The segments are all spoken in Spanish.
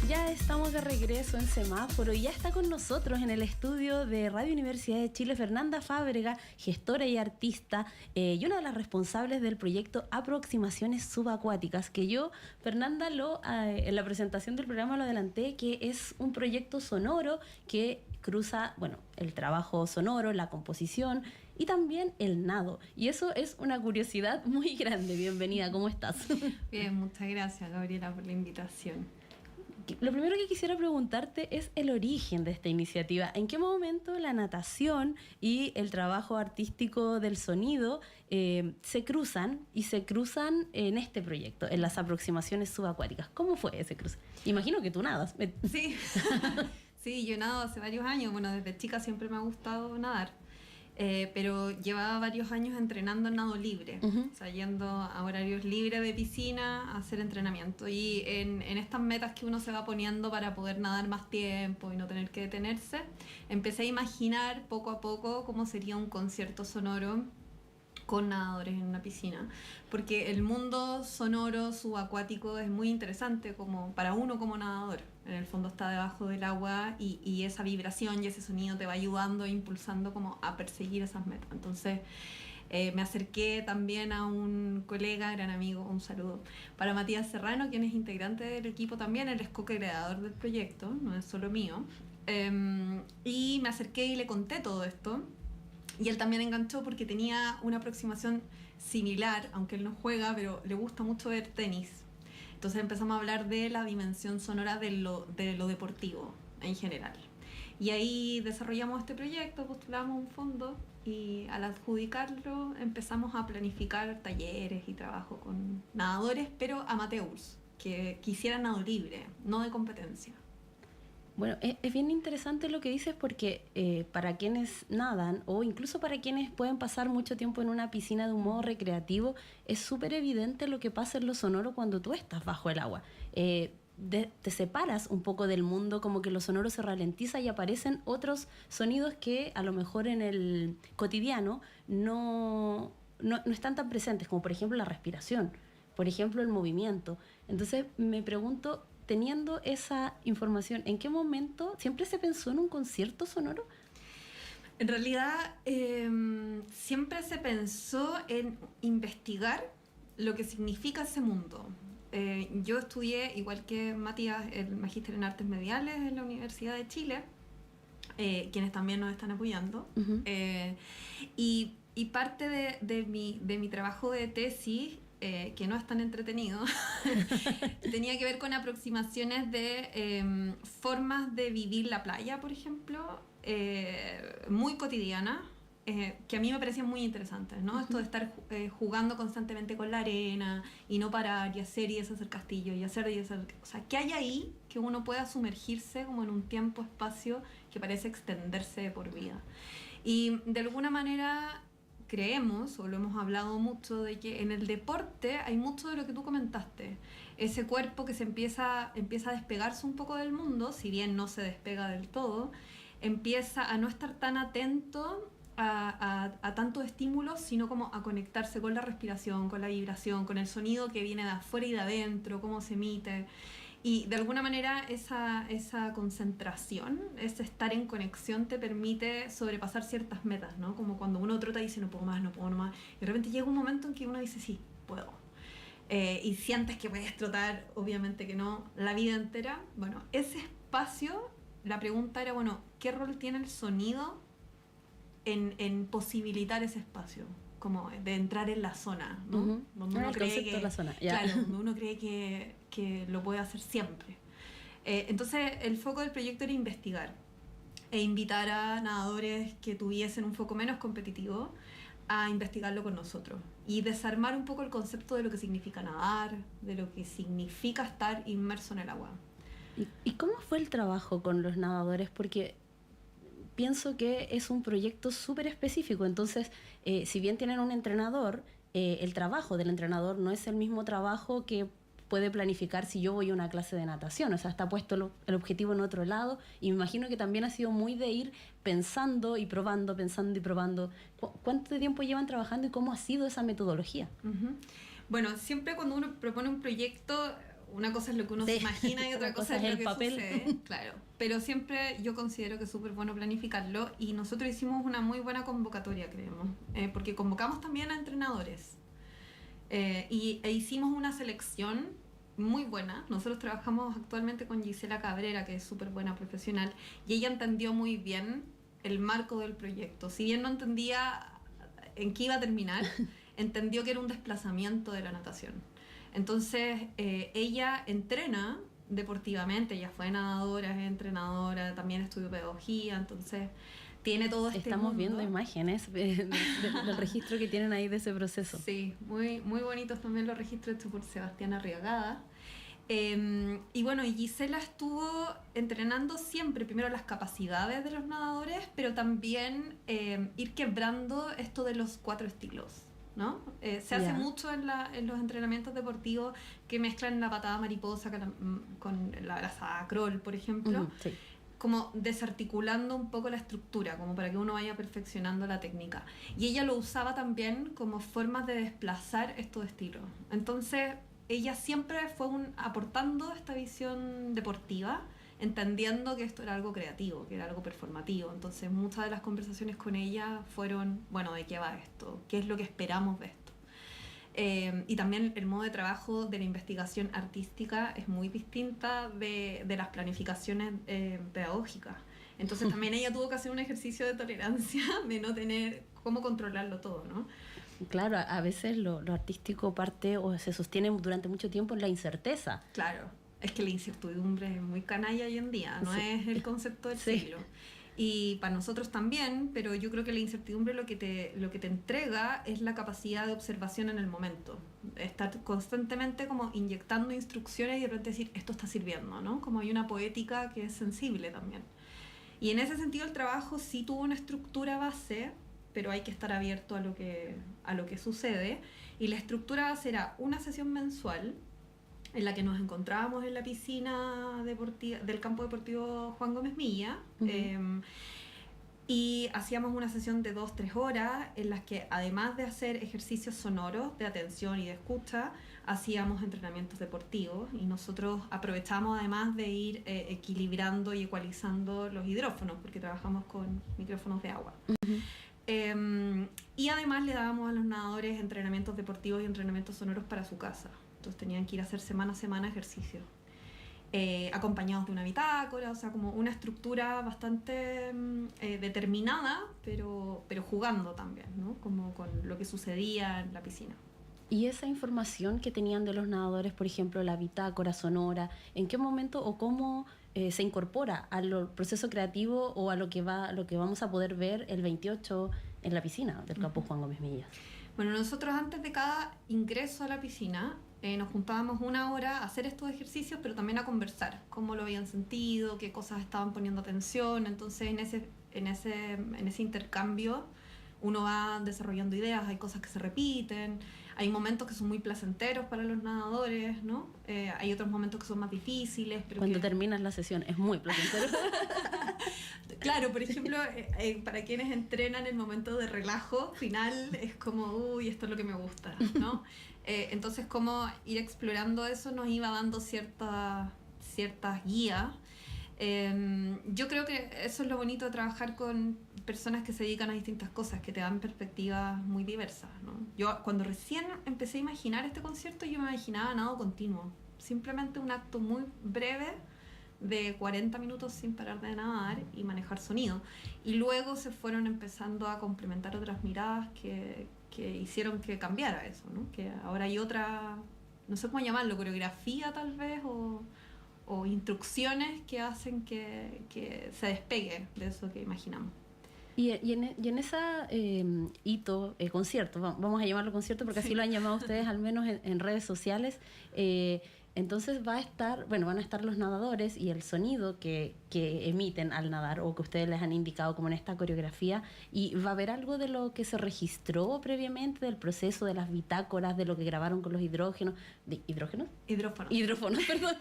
Ya estamos de regreso en Semáforo y ya está con nosotros en el estudio de Radio Universidad de Chile Fernanda Fábrega, gestora y artista, y una de las responsables del proyecto Aproximaciones Subacuáticas, que yo, Fernanda, en la presentación del programa lo adelanté, que es un proyecto sonoro que cruza, bueno, el trabajo sonoro, la composición y también el nado. Y eso es una curiosidad muy grande. Bienvenida, ¿cómo estás? Bien, muchas gracias, Gabriela, por la invitación. Lo primero que quisiera preguntarte es el origen de esta iniciativa. ¿En qué momento la natación y el trabajo artístico del sonido se cruzan en este proyecto, en las aproximaciones subacuáticas? ¿Cómo fue ese cruce? Imagino que tú nadas. Sí, sí, yo nado hace varios años. Bueno, desde chica siempre me ha gustado nadar. Pero llevaba varios años entrenando en nado libre, o sea, yendo a horarios libres de piscina a hacer entrenamiento. Y en estas metas que uno se va poniendo para poder nadar más tiempo y no tener que detenerse, empecé a imaginar poco a poco cómo sería un concierto sonoro con nadadores en una piscina, porque el mundo sonoro subacuático es muy interesante como para uno como nadador. En el fondo está debajo del agua y esa vibración y ese sonido te va ayudando e impulsando como a perseguir esas metas. Entonces me acerqué también a un colega, gran amigo, un saludo para Matías Serrano, quien es integrante del equipo también, él es co-creador del proyecto, no es solo mío, y me acerqué y le conté todo esto. Y él también enganchó porque tenía una aproximación similar, aunque él no juega, pero le gusta mucho ver tenis. Entonces empezamos a hablar de la dimensión sonora de lo deportivo en general. Y ahí desarrollamos este proyecto, postulamos un fondo y al adjudicarlo empezamos a planificar talleres y trabajo con nadadores, pero amateurs, que quisieran nado libre, no de competencia. Bueno, es bien interesante lo que dices porque para quienes nadan o incluso para quienes pueden pasar mucho tiempo en una piscina de un modo recreativo, es súper evidente lo que pasa en lo sonoro cuando tú estás bajo el agua. Te separas un poco del mundo, como que lo sonoro se ralentiza y aparecen otros sonidos que a lo mejor en el cotidiano no están tan presentes, como por ejemplo la respiración, por ejemplo el movimiento. Entonces me pregunto, teniendo esa información, ¿en qué momento siempre se pensó en un concierto sonoro? En realidad, siempre se pensó en investigar lo que significa ese mundo. Yo estudié, igual que Matías, el Magíster en Artes Mediales en la Universidad de Chile, quienes también nos están apoyando. Uh-huh. Y parte de mi trabajo de tesis, que no es tan entretenido, tenía que ver con aproximaciones de formas de vivir la playa, por ejemplo, muy cotidianas, que a mí me parecían muy interesantes, ¿no? Uh-huh. Esto de estar jugando constantemente con la arena y no parar y hacer y deshacer castillos y hacer y deshacer. O sea, ¿qué hay ahí que uno pueda sumergirse como en un tiempo-espacio que parece extenderse por vida? Y de alguna manera creemos, o lo hemos hablado mucho, de que en el deporte hay mucho de lo que tú comentaste. Ese cuerpo que se empieza a despegarse un poco del mundo, si bien no se despega del todo, empieza a no estar tan atento a tantos estímulos, sino como a conectarse con la respiración, con la vibración, con el sonido que viene de afuera y de adentro, cómo se emite. Y de alguna manera esa concentración, ese estar en conexión te permite sobrepasar ciertas metas, ¿no? Como cuando uno trota y dice no puedo más. Y de repente llega un momento en que uno dice sí, puedo. Y sientes que puedes trotar, obviamente que no, la vida entera. Bueno, ese espacio, la pregunta era, bueno, ¿qué rol tiene el sonido en posibilitar ese espacio? Como de entrar en la zona, ¿no? Uh-huh. Donde uno el cree concepto que, de la zona. Claro, donde uno cree que lo puede hacer siempre. Entonces el foco del proyecto era investigar e invitar a nadadores que tuviesen un foco menos competitivo a investigarlo con nosotros y desarmar un poco el concepto de lo que significa nadar, de lo que significa estar inmerso en el agua. ¿Y cómo fue el trabajo con los nadadores? Porque pienso que es un proyecto súper específico, entonces si bien tienen un entrenador, el trabajo del entrenador no es el mismo trabajo que puede planificar si yo voy a una clase de natación, o sea, está puesto el objetivo en otro lado, y me imagino que también ha sido muy de ir pensando y probando. ¿Cuánto tiempo llevan trabajando y cómo ha sido esa metodología? Uh-huh. Bueno, siempre cuando uno propone un proyecto, una cosa es lo que uno Sí. se imagina y otra cosa es lo el que papel. sucede. Claro. Pero siempre yo considero que es súper bueno planificarlo y nosotros hicimos una muy buena convocatoria, creemos, porque convocamos también a entrenadores e hicimos una selección muy buena. Nosotros trabajamos actualmente con Gisela Cabrera, que es súper buena profesional, y ella entendió muy bien el marco del proyecto. Si bien no entendía en qué iba a terminar, entendió que era un desplazamiento de la natación. Entonces, ella entrena deportivamente, ella fue nadadora, es entrenadora, también estudió pedagogía, entonces tiene todo este Estamos mundo. viendo imágenes del registro que tienen ahí de ese proceso. Sí, muy, muy bonitos también los registros hechos por Sebastián Arriagada. Y bueno, Gisela estuvo entrenando siempre, primero las capacidades de los nadadores, pero también ir quebrando esto de los 4 estilos, ¿no? Se hace mucho en los entrenamientos deportivos que mezclan la patada mariposa con la brazada crawl, por ejemplo. Sí. Como desarticulando un poco la estructura, como para que uno vaya perfeccionando la técnica. Y ella lo usaba también como formas de desplazar estos estilos. Entonces, ella siempre fue aportando esta visión deportiva, entendiendo que esto era algo creativo, que era algo performativo. Entonces, muchas de las conversaciones con ella fueron, bueno, ¿de qué va esto? ¿Qué es lo que esperamos de esto? Y también el modo de trabajo de la investigación artística es muy distinta de las planificaciones pedagógicas. Entonces también ella tuvo que hacer un ejercicio de tolerancia, de no tener cómo controlarlo todo, ¿no? Claro, a veces lo artístico parte o se sostiene durante mucho tiempo en la incerteza. Claro, es que la incertidumbre es muy canalla hoy en día, no es el concepto del siglo. Y para nosotros también, pero yo creo que la incertidumbre lo que te entrega es la capacidad de observación en el momento. Estar constantemente como inyectando instrucciones y de repente decir, esto está sirviendo, ¿no? Como hay una poética que es sensible también. Y en ese sentido el trabajo sí tuvo una estructura base, pero hay que estar abierto a lo que sucede. Y la estructura base era una sesión mensual, en la que nos encontrábamos en la piscina deportiva del campo deportivo Juan Gómez Milla. Y hacíamos una sesión de 2-3 horas en las que, además de hacer ejercicios sonoros de atención y de escucha, hacíamos entrenamientos deportivos y nosotros aprovechamos además de ir equilibrando y ecualizando los hidrófonos, porque trabajamos con micrófonos de agua. Y además le dábamos a los nadadores entrenamientos deportivos y entrenamientos sonoros para su casa. Entonces tenían que ir a hacer semana a semana ejercicios, acompañados de una bitácora, o sea, como una estructura bastante determinada, pero jugando también, ¿no? Como con lo que sucedía en la piscina. Y esa información que tenían de los nadadores, por ejemplo, la bitácora sonora, ¿en qué momento o cómo se incorpora al proceso creativo o a lo que vamos a poder ver el 28 en la piscina del campo Juan Gómez Millas? Bueno, nosotros antes de cada ingreso a la piscina nos juntábamos 1 hora a hacer estos ejercicios, pero también a conversar cómo lo habían sentido, qué cosas estaban poniendo atención. Entonces en ese intercambio uno va desarrollando ideas, hay cosas que se repiten, hay momentos que son muy placenteros para los nadadores, ¿no? Hay otros momentos que son más difíciles. Pero cuando terminas la sesión es muy placentero. Claro, por ejemplo, para quienes entrenan el momento de relajo final es como, uy, esto es lo que me gusta, ¿no? Entonces, como ir explorando eso nos iba dando ciertas guías. Yo creo que eso es lo bonito de trabajar con personas que se dedican a distintas cosas, que te dan perspectivas muy diversas, ¿no? Yo cuando recién empecé a imaginar este concierto, yo me imaginaba nado continuo, simplemente un acto muy breve de 40 minutos sin parar de nadar y manejar sonido. Y luego se fueron empezando a complementar otras miradas que hicieron que cambiara eso, ¿no? Que ahora hay otra, no sé cómo llamarlo, coreografía tal vez, o instrucciones que hacen que se despegue de eso que imaginamos. Y en esa hito, concierto, vamos a llamarlo concierto porque así lo han llamado ustedes al menos en redes sociales, entonces van a estar los nadadores y el sonido que emiten al nadar o que ustedes les han indicado como en esta coreografía, y va a haber algo de lo que se registró previamente, del proceso, de las bitácoras, de lo que grabaron con los hidrófonos, perdón.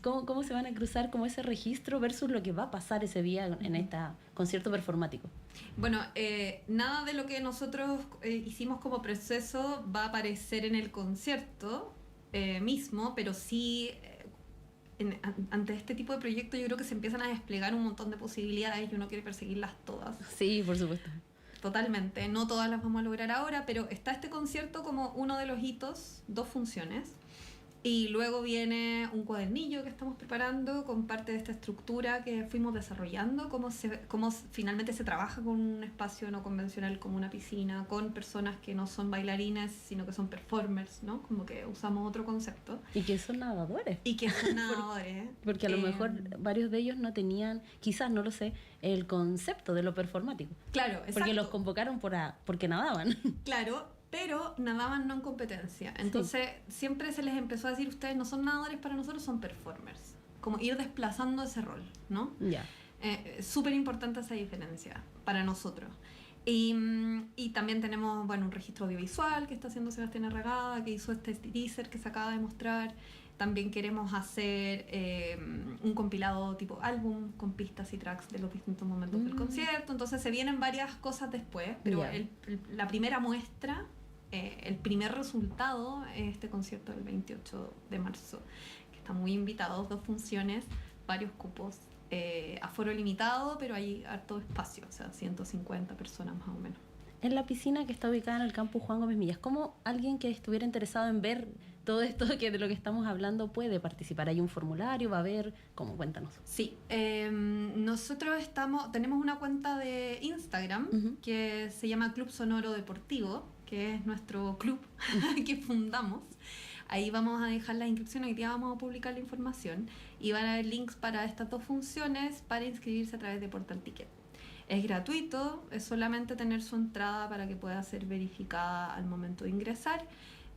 ¿Cómo se van a cruzar como ese registro versus lo que va a pasar ese día en este concierto performático? Bueno, nada de lo que nosotros hicimos como proceso va a aparecer en el concierto, mismo, pero sí ante este tipo de proyectos yo creo que se empiezan a desplegar un montón de posibilidades y uno quiere perseguirlas todas. Sí, por supuesto. Totalmente, no todas las vamos a lograr ahora, pero está este concierto como uno de los hitos, 2 funciones. Y luego viene un cuadernillo que estamos preparando con parte de esta estructura que fuimos desarrollando, cómo finalmente se trabaja con un espacio no convencional como una piscina, con personas que no son bailarines, sino que son performers, ¿no? Como que usamos otro concepto. Y que son nadadores. Y que son nadadores. Porque a lo mejor varios de ellos no tenían, quizás, no lo sé, el concepto de lo performático. Claro, exacto. Porque los convocaron porque nadaban. Claro, pero nadaban no en competencia. Entonces siempre se les empezó a decir, ustedes no son nadadores para nosotros, son performers. Como ir desplazando ese rol, ¿no? Ya. Súper importante esa diferencia para nosotros. Y también tenemos, bueno, un registro audiovisual que está haciendo Sebastián Arragada, que hizo este teaser que se acaba de mostrar. También queremos hacer un compilado tipo álbum con pistas y tracks de los distintos momentos del concierto. Entonces se vienen varias cosas después, pero la primera muestra, el primer resultado es este concierto del 28 de marzo, que están muy invitados, 2 funciones, varios cupos, aforo limitado, pero hay harto espacio, o sea, 150 personas más o menos. En la piscina que está ubicada en el campus Juan Gómez Millas, ¿cómo alguien que estuviera interesado en ver todo esto de lo que estamos hablando puede participar? ¿Hay un formulario? ¿Va a haber? ¿Cómo? Cuéntanos. Sí, nosotros tenemos una cuenta de Instagram que se llama Club Sonoro Deportivo, que es nuestro club que fundamos. Ahí vamos a dejar las inscripciones, hoy día vamos a publicar la información y van a haber links para estas 2 funciones para inscribirse a través de Portal Ticket. Es gratuito, es solamente tener su entrada para que pueda ser verificada al momento de ingresar.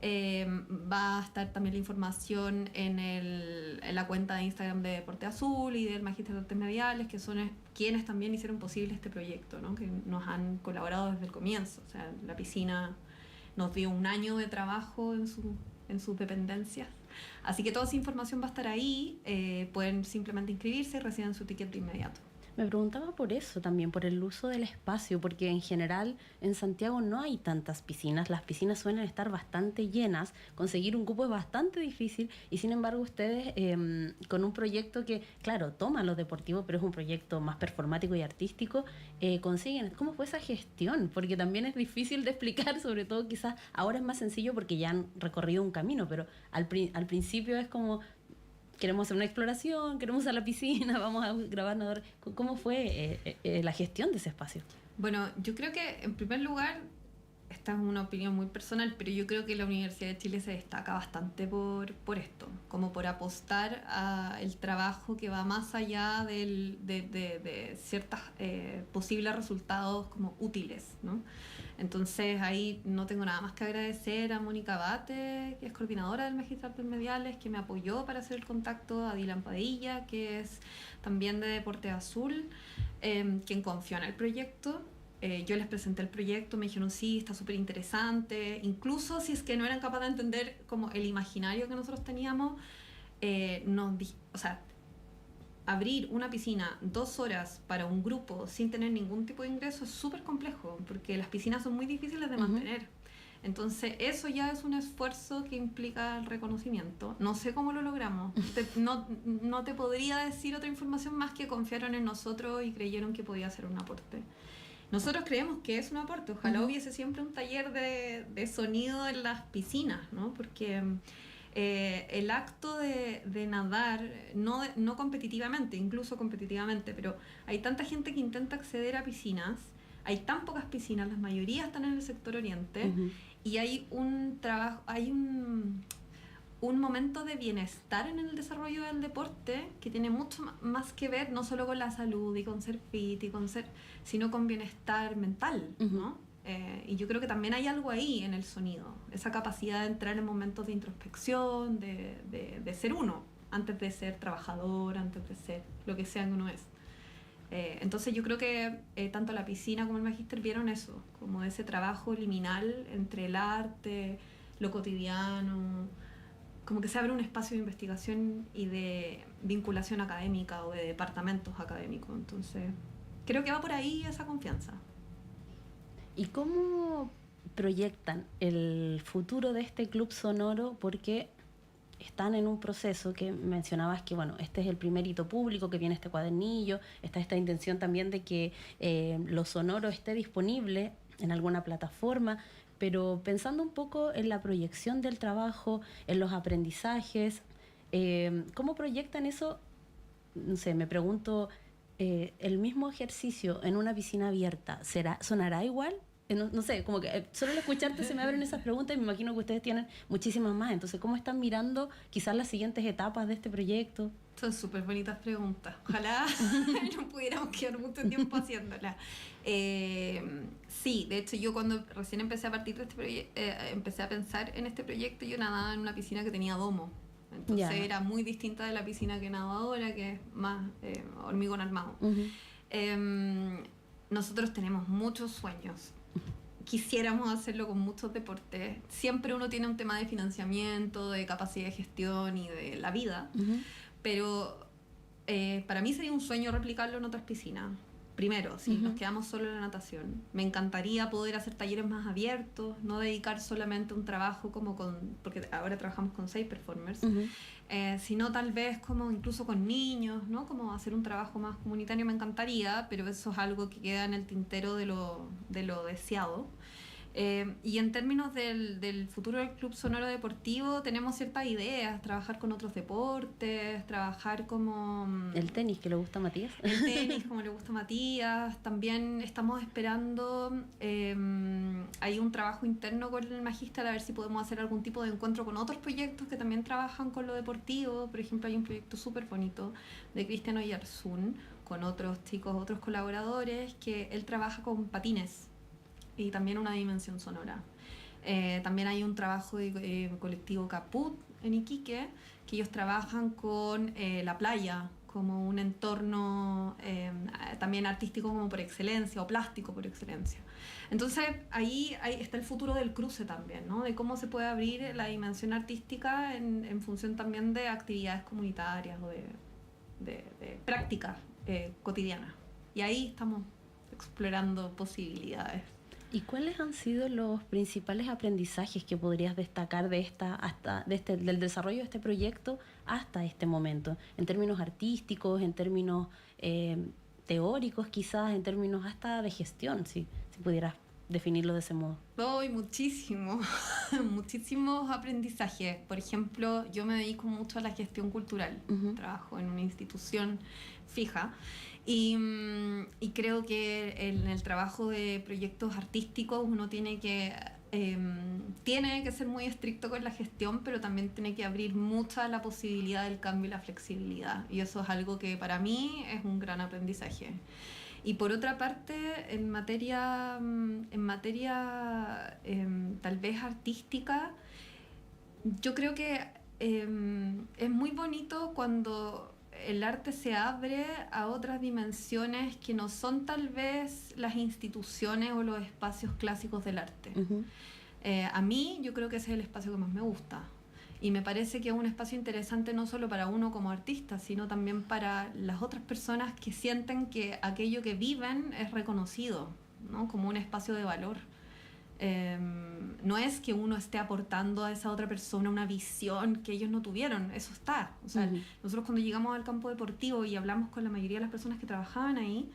Va a estar también la información en la cuenta de Instagram de Deporte Azul y del Magíster de Artes Mediales, que son quienes también hicieron posible este proyecto, ¿no? Que nos han colaborado desde el comienzo. O sea, la piscina nos dio un año de trabajo en sus dependencias. Así que toda esa información va a estar ahí. Pueden simplemente inscribirse y reciben su ticket de inmediato. Me preguntaba por eso también, por el uso del espacio, porque en general en Santiago no hay tantas piscinas, las piscinas suelen estar bastante llenas, conseguir un cupo es bastante difícil y sin embargo ustedes con un proyecto que, claro, toma lo deportivo, pero es un proyecto más performático y artístico, consiguen. ¿Cómo fue esa gestión? Porque también es difícil de explicar, sobre todo quizás ahora es más sencillo porque ya han recorrido un camino, pero al principio es como... Queremos hacer una exploración, queremos usar la piscina, vamos a grabar nadadores. ¿Cómo fue la gestión de ese espacio? Bueno, yo creo que en primer lugar, esta es una opinión muy personal, pero yo creo que la Universidad de Chile se destaca bastante por esto, como por apostar al trabajo que va más allá de ciertos posibles resultados como útiles, ¿no? Entonces ahí no tengo nada más que agradecer a Mónica Abate, que es coordinadora del Magíster de Artes Mediales, que me apoyó para hacer el contacto, a Dylan Padilla, que es también de Deporte Azul, quien confió en el proyecto. Yo les presenté el proyecto, me dijeron sí, está súper interesante, incluso si es que no eran capaces de entender como el imaginario que nosotros teníamos, o sea, abrir una piscina 2 horas para un grupo sin tener ningún tipo de ingreso es súper complejo, porque las piscinas son muy difíciles de mantener. Entonces eso ya es un esfuerzo que implica el reconocimiento. No sé cómo lo logramos. No te podría decir otra información más que confiaron en nosotros y creyeron que podía ser un aporte. Nosotros creemos que es un aporte. Ojalá hubiese siempre un taller de sonido en las piscinas, ¿no? Porque el acto de nadar, no competitivamente, incluso competitivamente, pero hay tanta gente que intenta acceder a piscinas, hay tan pocas piscinas, la mayoría están en el sector oriente, y hay un trabajo, hay un momento de bienestar en el desarrollo del deporte que tiene mucho más que ver no solo con la salud y con ser fit sino con bienestar mental, ¿no? Y yo creo que también hay algo ahí en el sonido, esa capacidad de entrar en momentos de introspección, de ser uno, antes de ser trabajador, antes de ser lo que sea que uno es. Entonces yo creo que tanto la piscina como el magíster vieron eso, como ese trabajo liminal entre el arte, lo cotidiano, como que se abre un espacio de investigación y de vinculación académica o de departamentos académicos. Entonces creo que va por ahí esa confianza. ¿Y cómo proyectan el futuro de este club sonoro? Porque están en un proceso que mencionabas que, bueno, este es el primer hito público, que viene este cuadernillo, está esta intención también de que lo sonoro esté disponible en alguna plataforma, pero pensando un poco en la proyección del trabajo, en los aprendizajes, ¿cómo proyectan eso? No sé, me pregunto, el mismo ejercicio en una piscina abierta, ¿sonará igual? No sé, como que solo al escucharte se me abren esas preguntas y me imagino que ustedes tienen muchísimas más. Entonces, ¿cómo están mirando quizás las siguientes etapas de este proyecto? Son súper bonitas preguntas. Ojalá no pudiéramos quedar mucho tiempo haciéndolas. Sí, de hecho yo cuando recién empecé a partir de este proyecto, empecé a pensar en este proyecto, yo nadaba en una piscina que tenía domo. Entonces era muy distinta de la piscina que nado ahora, que es más hormigón armado. Nosotros tenemos muchos sueños. Quisiéramos hacerlo con muchos deportes. Siempre uno tiene un tema de financiamiento, de capacidad de gestión y de la vida. Pero para mí sería un sueño replicarlo en otras piscinas. Primero, si nos quedamos solo en la natación, me encantaría poder hacer talleres más abiertos, no dedicar solamente un trabajo porque ahora trabajamos con 6 performers, sino tal vez como incluso con niños, ¿no? Como hacer un trabajo más comunitario me encantaría, pero eso es algo que queda en el tintero de lo deseado. Y en términos del futuro del Club Sonoro Deportivo, tenemos ciertas ideas, trabajar con otros deportes, trabajar como... El tenis, que le gusta a Matías. El tenis, como le gusta a Matías. También estamos esperando, hay un trabajo interno con el Magíster a ver si podemos hacer algún tipo de encuentro con otros proyectos que también trabajan con lo deportivo. Por ejemplo, hay un proyecto súper bonito de Cristian Oyarzún, con otros chicos, otros colaboradores, que él trabaja con patines y también una dimensión sonora. También hay un trabajo de colectivo Caput en Iquique, que ellos trabajan con la playa como un entorno también artístico como por excelencia o plástico por excelencia. Entonces ahí está el futuro del cruce también, ¿no? De cómo se puede abrir la dimensión artística en función también de actividades comunitarias o de prácticas cotidianas. Y ahí estamos explorando posibilidades. ¿Y cuáles han sido los principales aprendizajes que podrías destacar del desarrollo de este proyecto hasta este momento? En términos artísticos, en términos teóricos quizás, en términos hasta de gestión, si pudieras definirlo de ese modo. Hoy muchísimo, muchísimos aprendizajes. Por ejemplo, yo me dedico mucho a la gestión cultural. Trabajo en una institución fija. Y creo que en el trabajo de proyectos artísticos uno tiene que ser muy estricto con la gestión, pero también tiene que abrir mucha la posibilidad del cambio y la flexibilidad. Y eso es algo que para mí es un gran aprendizaje. Y por otra parte, en materia tal vez artística, yo creo que es muy bonito cuando el arte se abre a otras dimensiones que no son tal vez las instituciones o los espacios clásicos del arte. A mí, yo creo que ese es el espacio que más me gusta. Y me parece que es un espacio interesante no solo para uno como artista, sino también para las otras personas que sienten que aquello que viven es reconocido, ¿no? Como un espacio de valor. No es que uno esté aportando a esa otra persona una visión que ellos no tuvieron, eso está. O sea, nosotros cuando llegamos al campo deportivo y hablamos con la mayoría de las personas que trabajaban ahí,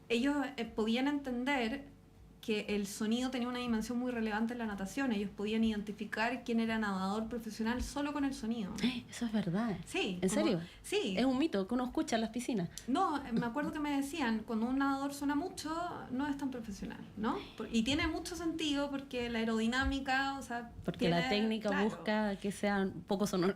ellos podían entender que el sonido tenía una dimensión muy relevante en la natación. Ellos podían identificar quién era nadador profesional solo con el sonido. Eso es verdad. Sí. ¿En serio? Sí. Es un mito que uno escucha en las piscinas. No, me acuerdo que me decían, cuando un nadador suena mucho, no es tan profesional, ¿no? Y tiene mucho sentido porque la aerodinámica, o sea... Porque la técnica busca que sea poco sonoro.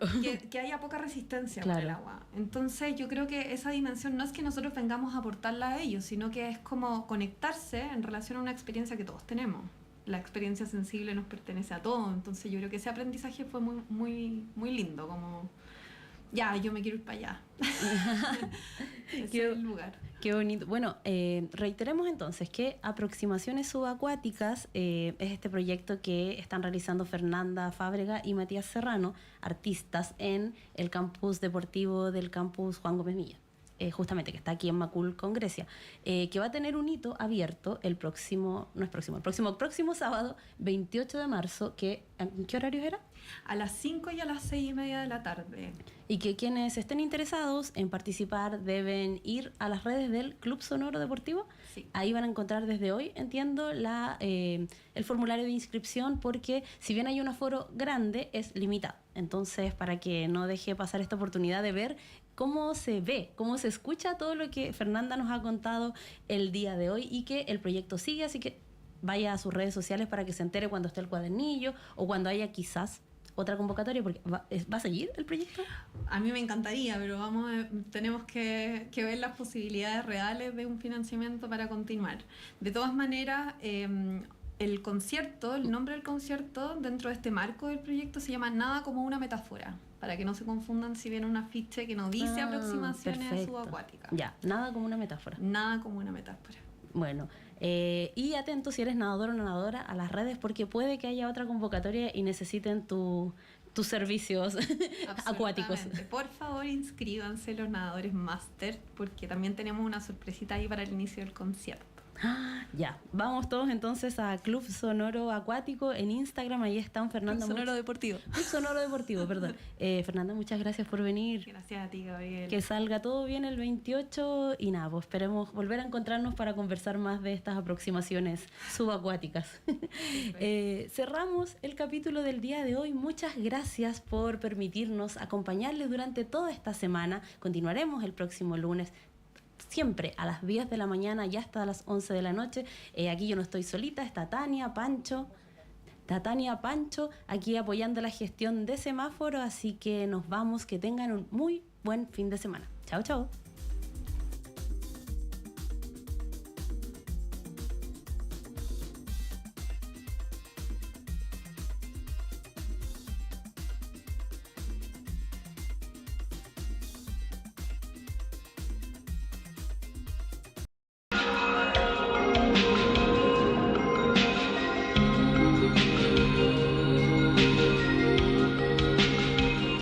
Que haya poca resistencia por el agua. Entonces yo creo que esa dimensión no es que nosotros vengamos a aportarla a ellos, sino que es como conectarse en relación a una experiencia que todos tenemos. La experiencia sensible nos pertenece a todos. Entonces yo creo que ese aprendizaje fue muy, muy, muy lindo, como... Ya, yo me quiero ir para allá. Ese es el lugar. Qué bonito. Bueno, reiteremos entonces que Aproximaciones Subacuáticas es este proyecto que están realizando Fernanda Fábrega y Matías Serrano, artistas el campus deportivo del campus Juan Gómez Milla. Justamente, que está aquí en Macul con Grecia, que va a tener un hito abierto el próximo sábado, 28 de marzo, ¿en qué horarios era? A las 5 y a las 6:30 de la tarde. Y que quienes estén interesados en participar deben ir a las redes del Club Sonoro Deportivo. Sí. Ahí van a encontrar desde hoy, entiendo, el formulario de inscripción, porque si bien hay un aforo grande, es limitado. Entonces, para que no deje pasar esta oportunidad de ver cómo se ve, cómo se escucha todo lo que Fernanda nos ha contado el día de hoy y que el proyecto sigue, así que vaya a sus redes sociales para que se entere cuando esté el cuadernillo o cuando haya quizás otra convocatoria, porque ¿va a seguir el proyecto? A mí me encantaría, pero tenemos que ver las posibilidades reales de un financiamiento para continuar. De todas maneras, el concierto, el nombre del concierto dentro de este marco del proyecto se llama Nada como una metáfora, para que no se confundan si viene un afiche que no dice aproximaciones subacuáticas. Ya, nada como una metáfora. Nada como una metáfora. Bueno, y atento si eres nadador o nadadora a las redes, porque puede que haya otra convocatoria y necesiten tus servicios acuáticos. Por favor, inscríbanse los nadadores máster, porque también tenemos una sorpresita ahí para el inicio del concierto. Ya, vamos todos entonces a Club Sonoro Acuático en Instagram. Ahí están Fernanda. Club Sonoro Deportivo. Club Sonoro Deportivo, perdón. Fernanda, muchas gracias por venir. Gracias a ti, Gabriel. Que salga todo bien el 28 y nada, pues esperemos volver a encontrarnos para conversar más de estas aproximaciones subacuáticas. Cerramos el capítulo del día de hoy. Muchas gracias por permitirnos acompañarles durante toda esta semana. Continuaremos el próximo lunes, siempre a las 10 de la mañana y hasta las 11 de la noche. Aquí yo no estoy solita, está Tania Pancho, aquí apoyando la gestión de semáforo, así que nos vamos, que tengan un muy buen fin de semana. Chao, chao.